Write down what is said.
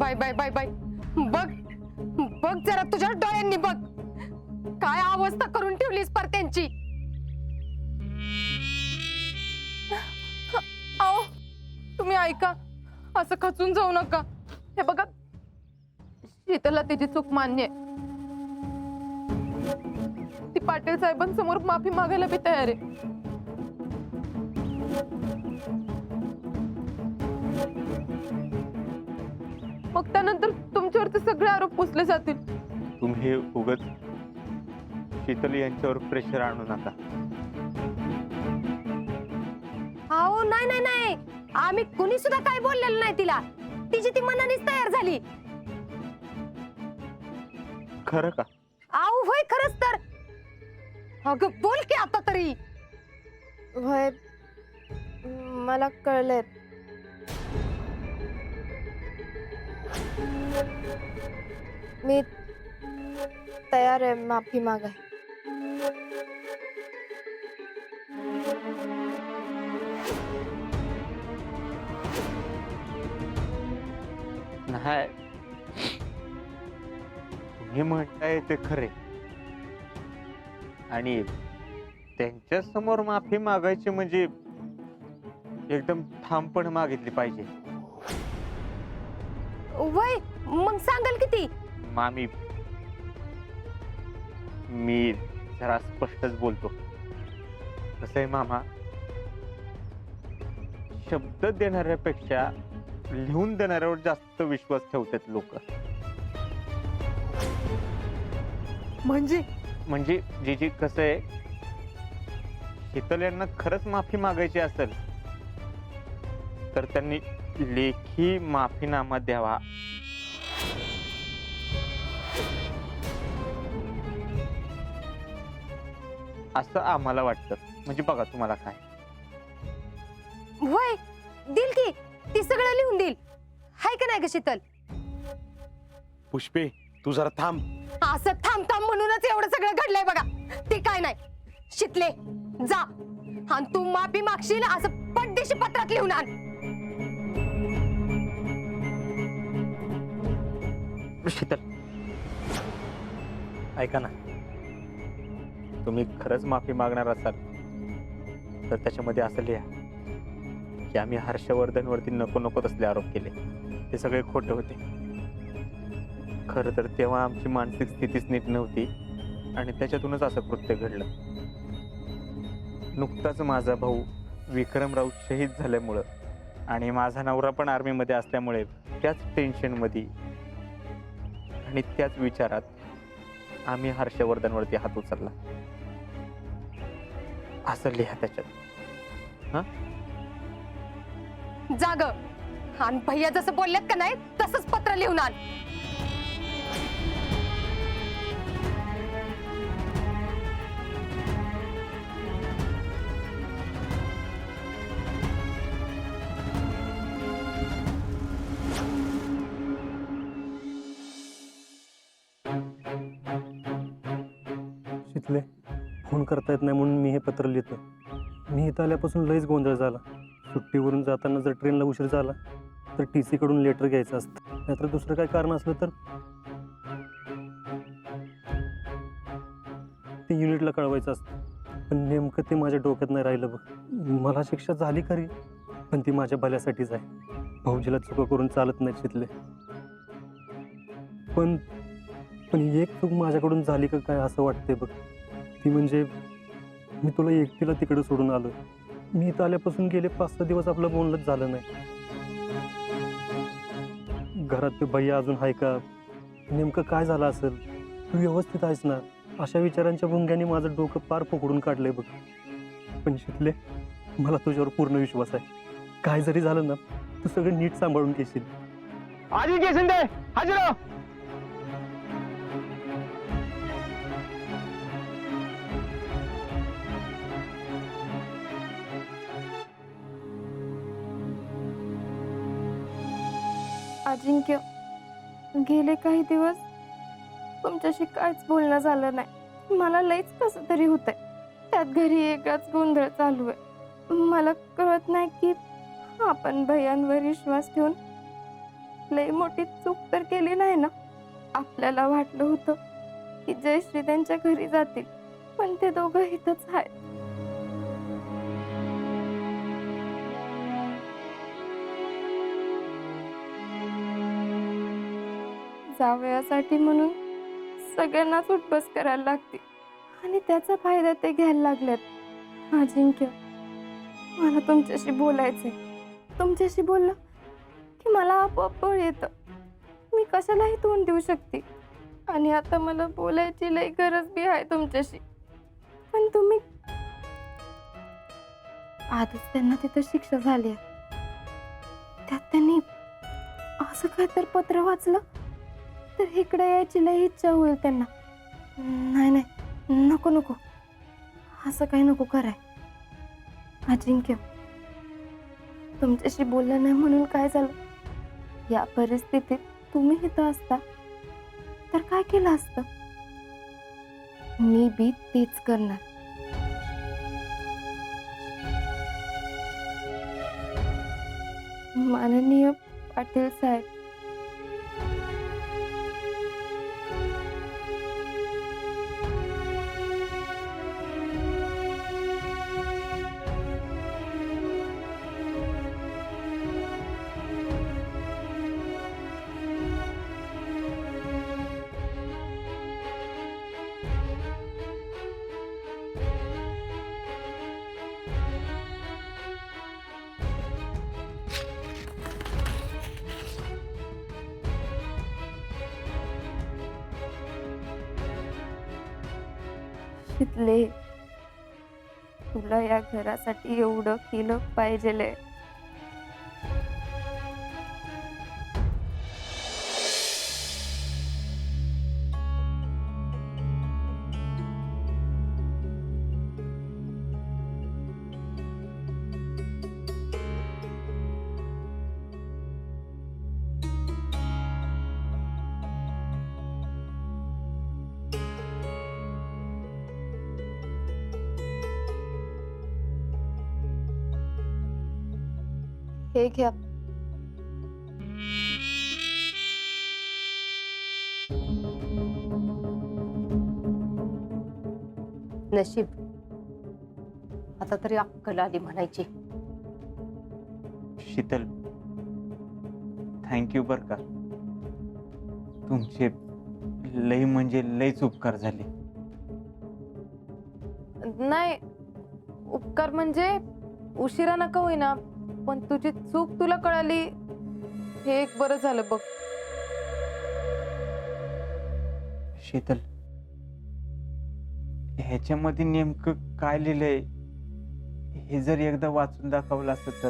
Bye bye bye bye, बघ बघ जरा तुझ्या डोळ्यांनी बघ, काय अवस्था करून ठेवलीस पर त्यांची. आओ तुम्ही ऐका, असं खचून जाऊ नका. हे बघा, शीतलला तिची चूक मान्य आहे. ती पाटील साहेबांसमोर माफी मागायला बी तयार आहे. मग त्यानंतर तुमच्यावरती सगळे आरोप पुसले जातील. तुम्ही उगत शीतल यांच्यावर प्रेशर आणू नका. अहो नाही नाही नाही, आम्ही कुणी सुद्धा काय बोललेलं नाही तिला. तिची ती मनानेच तयार झाली. खरं का? अहो होय, खरंच तर. अगं बोल की आता तरी. होय, मला कळलंय. मी तयार आहे माफी मागाय. नाही, तुम्ही म्हणताय ते खरे, आणि त्यांच्या समोर माफी मागायची म्हणजे एकदम ठामपणे मागितली पाहिजे. वय मग सांगाल किती? मामी, मी जरा स्पष्टच बोलतो. कसं आहे मामा, शब्द देणाऱ्यापेक्षा लिहून देणाऱ्यावर जास्त विश्वास ठेवतात लोक. म्हणजे जी कसं आहे, शीतल यांना खरंच माफी मागायची असेल तर त्यांनी लेखी माफीनामा द्यावा. असं आम्हाला वाटतं. म्हणजे बघा तुम्हाला काय. वय दिल की, ती सगळं लिहून देईल. हाय का नाही ग शीतल? पुष्पे, तू जरा थांब. असं थांब थांब म्हणूनच एवढं सगळं घडलंय बघा. ते काय नाही, शितले जा आणि तू माफी मागशील असं पटदिशी पत्रात लिहून आण. शीतल, ऐका ना, तुम्ही खरंच माफी मागणार असाल तर त्याच्यामध्ये असं लिहा की आम्ही हर्षवर्धनवरती नको नको तसले आरोप केले, ते सगळे खोटे होते. खरं तर तेव्हा आमची मानसिक स्थितीच नीट नव्हती आणि त्याच्यातूनच असं कृत्य घडलं. नुकताच माझा भाऊ विक्रमराव शहीद झाल्यामुळं आणि माझा नवरा पण आर्मीमध्ये असल्यामुळे त्याच टेन्शनमध्ये आणि त्याच विचारात आम्ही हर्षवर्धनवरती हात उचलला. असं लिहा त्याच्यात. हा, जाग आणि भैया जसं बोललेत का नाही तसंच पत्र लिहून आण. शीतले, फोन करता येत नाही म्हणून मी हे पत्र लिहितो. मी इथं आल्यापासून लईच गोंधळ झाला. सुट्टीवरून जाताना जर ट्रेनला उशीर झाला तर TC कडून लेटर घ्यायचं असतं, नाहीतर दुसरं काय कारण असलं तर ते युनिटला कळवायचं असतं. पण नेमकं ते माझ्या डोक्यात नाही राहिलं बघ. मला शिक्षा झाली खरी, पण ती माझ्या भल्यासाठीच आहे. भाऊजीला चुका करून चालत नाही शीतले. पण एक चूक माझ्याकडून झाली का काय असं वाटते बघ. ती म्हणजे मी तुला एकटीला तिकडे सोडून आलो. मी इथं आल्यापासून गेले 5-6 दिवस आपलं बोलणंच झालं नाही. घरात ते भैया अजून आहे का, नेमकं काय झालं असेल, तू व्यवस्थित आहेस ना, अशा विचारांच्या भुंग्याने माझं डोकं पार पकडून काढलंय बघ. पण शीतले, मला तुझ्यावर पूर्ण विश्वास आहे. काय जरी झालं ना, तू सगळं नीट सांभाळून घेशील. आजी शिंदे हजर हो. अजिंक्य, गेले काही दिवस तुमच्याशी काहीच बोलणं झालं नाही. मला लईच कसं तरी होतंय. त्यात घरी एकच गोंधळ चालू आहे. मला कळत नाही की आपण भैयांवर विश्वास ठेवून लई मोठी चूक तर केली नाही ना. आपल्याला वाटलं होतं की जयश्री त्यांच्या घरी जातील, पण ते दोघं इथंच आहेत. जावयासाठी म्हणून सगळ्यांनाच उठबस करायला लागते आणि त्याचा फायदा ते घ्यायला लागल्यात. अजिंक्य, मला तुमच्याशी बोलायचंय. तुमच्याशी बोललं की मला आपोआप बळ येतं. मी कशालाही तोंड देऊ शकते आणि आता मला बोलायची लई गरज बी आहे तुमच्याशी. पण तुम्ही आधीच त्यांना तिथं शिक्षा झाली आहे. त्यात त्यांनी असं काय तर पत्र वाचलं तर इकडे यायची लई इच्छा होईल त्यांना. नाही नाही, नको नको, असं काही नको कराय. अजिंक्य, तुमच्याशी बोललं नाही म्हणून काय झालं? या परिस्थितीत तुम्ही इथं असता तर काय केलं असतं? मी बी तेच करणार. माननीय पाटील साहेब, शितले, तुला या घरासाठी एवढं केलं पाहिजे. हे घ्या. नशीब, आता तरी अक्कल आली म्हणायची. शीतल, थँक्यू बर का. तुमचे लई म्हणजे लईच उपकार झाले. नाही, उपकार म्हणजे उशिरा नका होईना, पण तुझी चूक तुला कळाली हे एक बरं झालं बघ. शीतल, ह्याच्यामध्ये नेमकं काय लिहिलंय हे जर एकदा वाचून दाखवलं असतं तर.